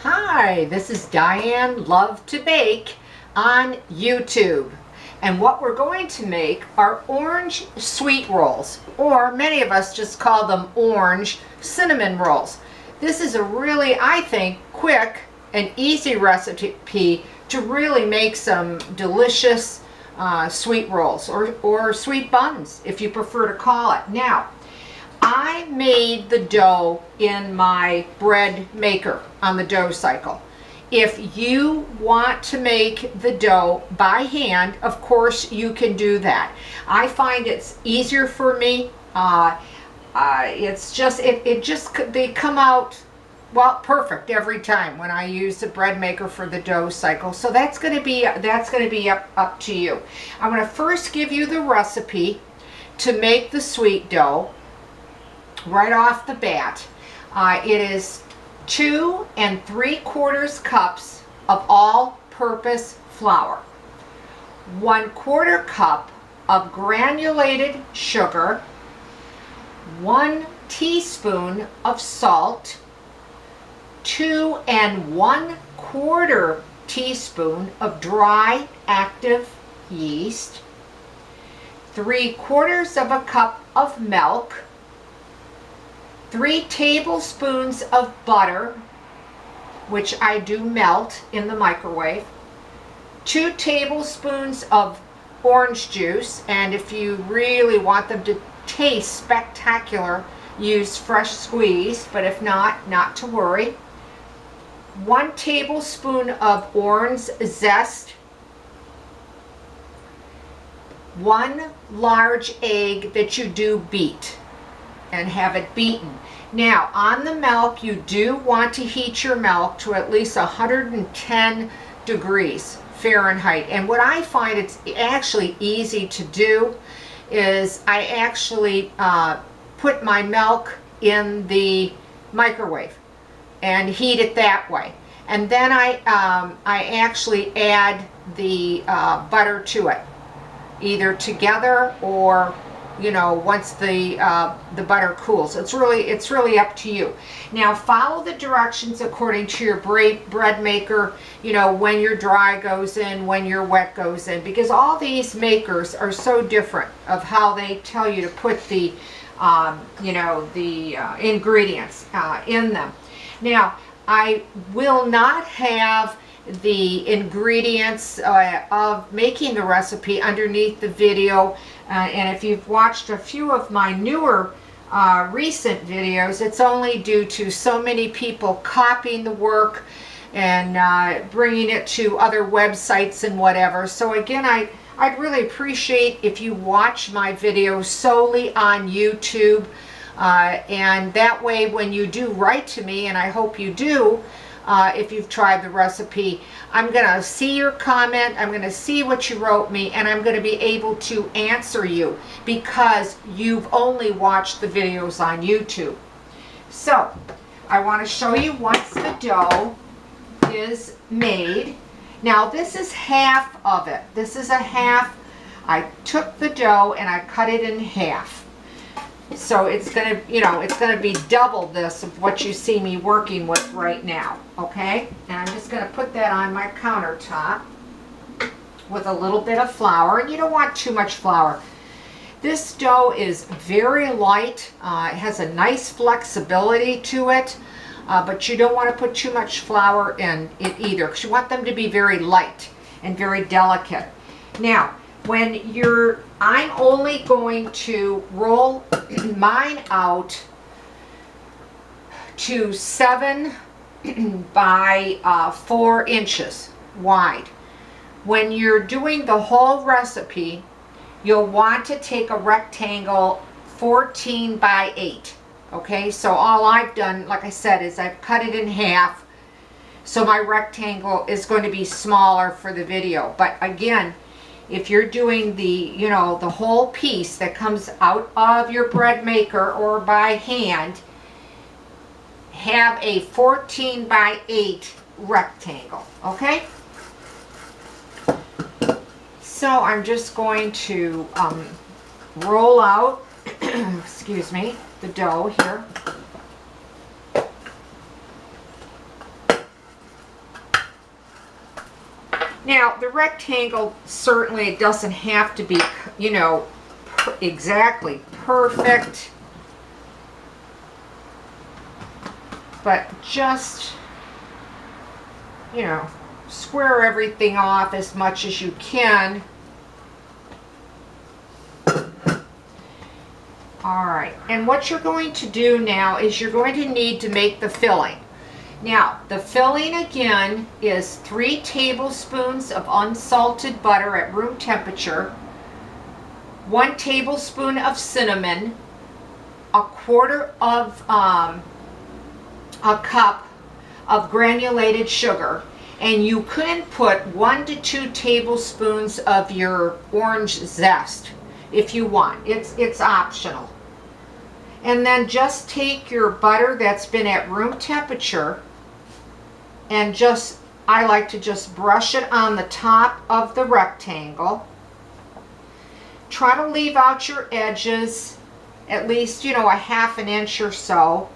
Hi, this is Diane Lovetobake on YouTube. And what we're going to make are orange sweet rolls, or many of us just call them orange cinnamon rolls. This is a really, I think, quick and easy recipe to really make some delicious sweet rolls or sweet buns, if you prefer to call it. Now, I made the dough in my bread maker on the dough cycle. If you want to make the dough by hand, of course you can do that. I find it's easier for me. They come out, well, perfect every time when I use the bread maker for the dough cycle. So that's going to be up to you. I'm going to first give you the recipe to make the sweet dough right off the bat. It is 2 3/4 cups of all-purpose flour, 1/4 cup of granulated sugar, 1 teaspoon of salt, 2 1/4 teaspoon of dry active yeast, 3/4 of a cup of milk, 3 tablespoons of butter, which I do melt in the microwave, 2 tablespoons of orange juice, and if you really want them to taste spectacular, use fresh squeezed, but if not, not to worry. 1 tablespoon of orange zest, 1 large egg that you do beat and have it beaten. Now, on the milk, you do want to heat your milk to at least 110 degrees Fahrenheit. And what I find it's actually easy to do is I actually put my milk in the microwave and heat it that way. And then I actually add the butter to it, either together or once the butter cools. It's really up to you. Now follow the directions according to your bread maker, when your dry goes in, when your wet goes in, because all these makers are so different of how they tell you to put the ingredients in them. Now, I will not have the ingredients of making the recipe underneath the video, and if you've watched a few of my newer recent videos, it's only due to so many people copying the work and bringing it to other websites and whatever. So again, I'd really appreciate if you watch my videos solely on YouTube, and that way when you do write to me, and I hope you do, if you've tried the recipe, I'm going to see your comment, I'm going to see what you wrote me, and I'm going to be able to answer you because you've only watched the videos on YouTube. So, I want to show you once the dough is made. Now, this is half of it. This is a half. I took the dough and I cut it in half. So it's going to, it's going to be double this of what you see me working with right now, okay? And I'm just going to put that on my countertop with a little bit of flour. And you don't want too much flour. This dough is very light. It has a nice flexibility to it, but you don't want to put too much flour in it either, because you want them to be very light and very delicate. Now, I'm only going to roll mine out to 7 by 4 inches wide. When you're doing the whole recipe, you'll want to take a rectangle 14 by 8. Okay, so all I've done, like I said, is I've cut it in half, so my rectangle is going to be smaller for the video. But again, if you're doing the whole piece that comes out of your bread maker or by hand, have a 14 by 8 rectangle, okay? So I'm just going to roll out, excuse me, the dough here. Now, the rectangle certainly doesn't have to be, you know, exactly perfect, but just, you know, square everything off as much as you can. All right, and what you're going to do now is you're going to need to make the filling. Now, the filling again is 3 tablespoons of unsalted butter at room temperature, 1 tablespoon of cinnamon, a quarter of a cup of granulated sugar, and you can put 1 to 2 tablespoons of your orange zest if you want. It's optional. And then just take your butter that's been at room temperature and just, I like to just brush it on the top of the rectangle. Try to leave out your edges at least, you know, a ½ inch or so.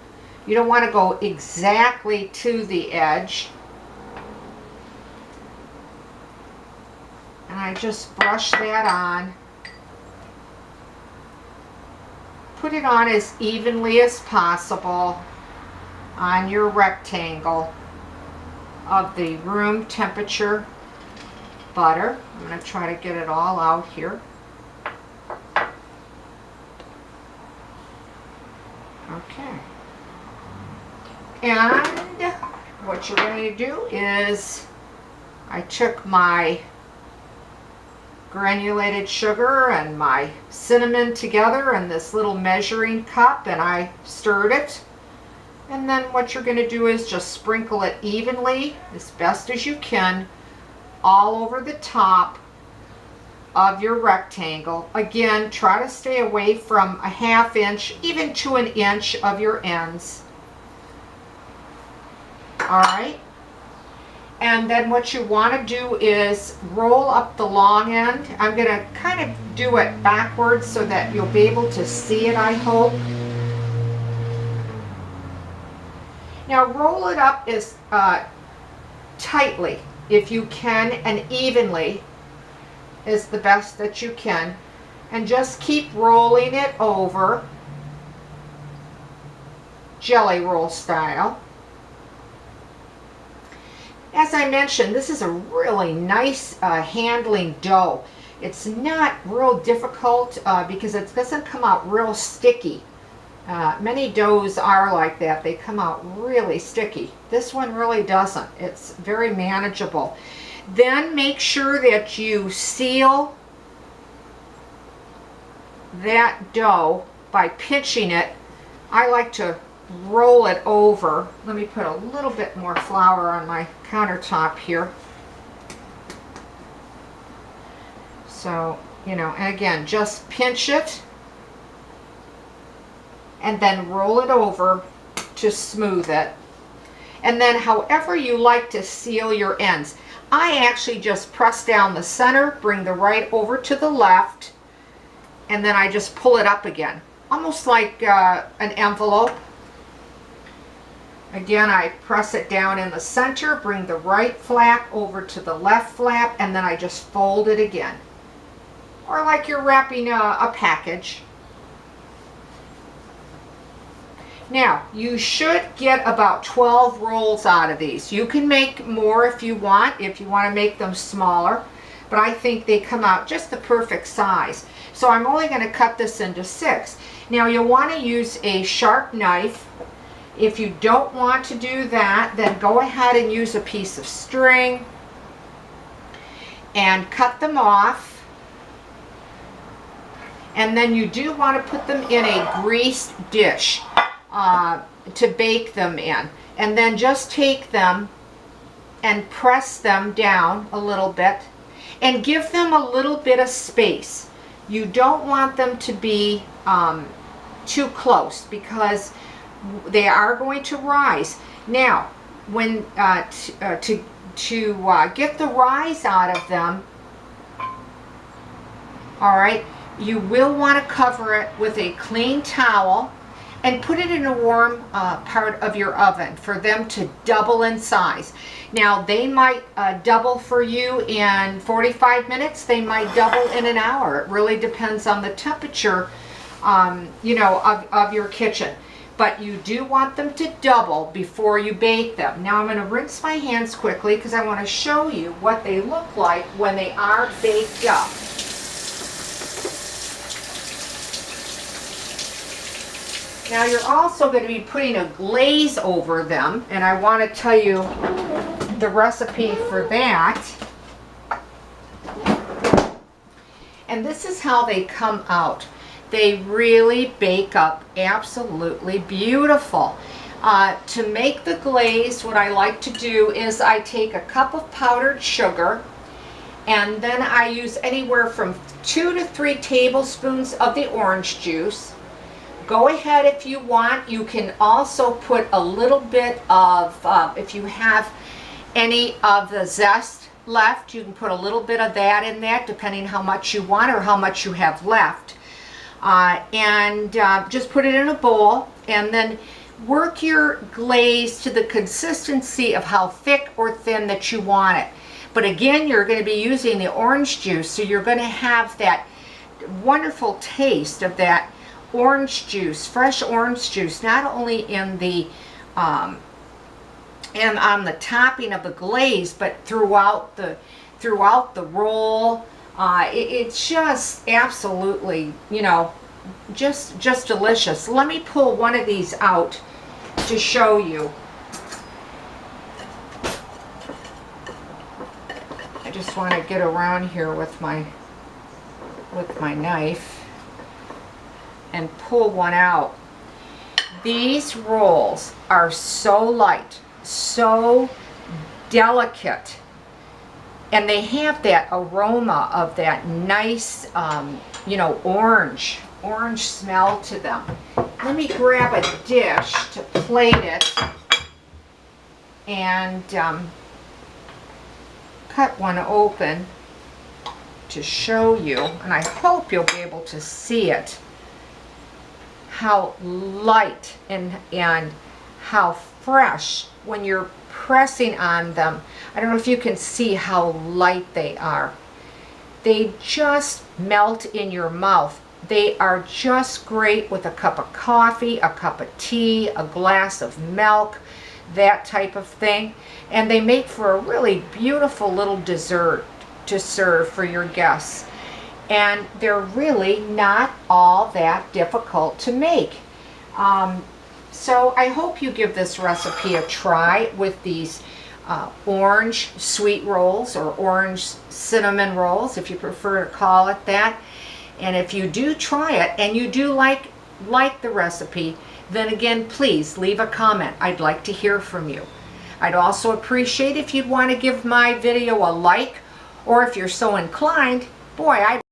You don't want to go exactly to the edge. And I just brush that on. Put it on as evenly as possible on your rectangle of the room temperature butter. I'm going to try to get it all out here. Okay. And what you're going to do is, I took my granulated sugar and my cinnamon together in this little measuring cup, and I stirred it. And then what you're going to do is just sprinkle it evenly as best as you can all over the top of your rectangle. Again, try to stay away from a ½ inch, even to an inch of your ends. All right. And then what you want to do is roll up the long end. I'm going to kind of do it backwards so that you'll be able to see it, I hope. Now roll it up as tightly, if you can, and evenly is the best that you can. And just keep rolling it over, jelly roll style. As I mentioned, this is a really nice handling dough. It's not real difficult because it doesn't come out real sticky. Many doughs are like that. They come out really sticky. This one really doesn't. It's very manageable. Then make sure that you seal that dough by pinching it. I like to roll it over. Let me put a little bit more flour on my countertop here. So, you know, and again, just pinch it and then roll it over to smooth it. And then however you like to seal your ends. I actually just press down the center, bring the right over to the left, and then I just pull it up again. Almost like an envelope. Again, I press it down in the center, bring the right flap over to the left flap, and then I just fold it again. Or like you're wrapping a package. Now, you should get about 12 rolls out of these. You can make more if you want to make them smaller, but I think they come out just the perfect size. So I'm only going to cut this into 6. Now, you'll want to use a sharp knife. If you don't want to do that, then go ahead and use a piece of string and cut them off. And then you do want to put them in a greased dish to bake them in. And then just take them and press them down a little bit and give them a little bit of space. You don't want them to be too close because they are going to rise. Now, when to get the rise out of them, all right, you will want to cover it with a clean towel. and put it in a warm part of your oven for them to double in size. Now they might double for you in 45 minutes, they might double in an hour. It really depends on the temperature you know, of your kitchen. But you do want them to double before you bake them. Now I'm going to rinse my hands quickly because I want to show you what they look like when they are baked up. Now you're also going to be putting a glaze over them, and I want to tell you the recipe for that. And this is how they come out. They really bake up absolutely beautiful. To make the glaze, what I like to do is I take a cup of powdered sugar, and then I use anywhere from 2 to 3 tablespoons of the orange juice. Go ahead if you want. You can also put a little bit of, if you have any of the zest left, you can put a little bit of that in that, depending how much you want or how much you have left. Just put it in a bowl, and then work your glaze to the consistency of how thick or thin that you want it. But again, you're going to be using the orange juice, so you're going to have that wonderful taste of that orange juice, fresh orange juice, not only in the and on the topping of the glaze, but throughout the roll. It's just absolutely, you know, just delicious. Let me pull one of these out to show you. I just want to get around here with my knife and pull one out. These rolls are so light, so delicate, and they have that aroma of that nice, you know, orange smell to them. Let me grab a dish to plate it and cut one open to show you, and I hope you'll be able to see it, how light and how fresh when you're pressing on them. I don't know if you can see how light they are. They just melt in your mouth. They are just great with a cup of coffee, a cup of tea, a glass of milk, that type of thing. And they make for a really beautiful little dessert to serve for your guests. And they're really not all that difficult to make. So I hope you give this recipe a try with these orange sweet rolls, or orange cinnamon rolls, if you prefer to call it that. And if you do try it and you do like the recipe, then again, please leave a comment. I'd like to hear from you. I'd also appreciate if you'd want to give my video a like, or if you're so inclined, boy, I'd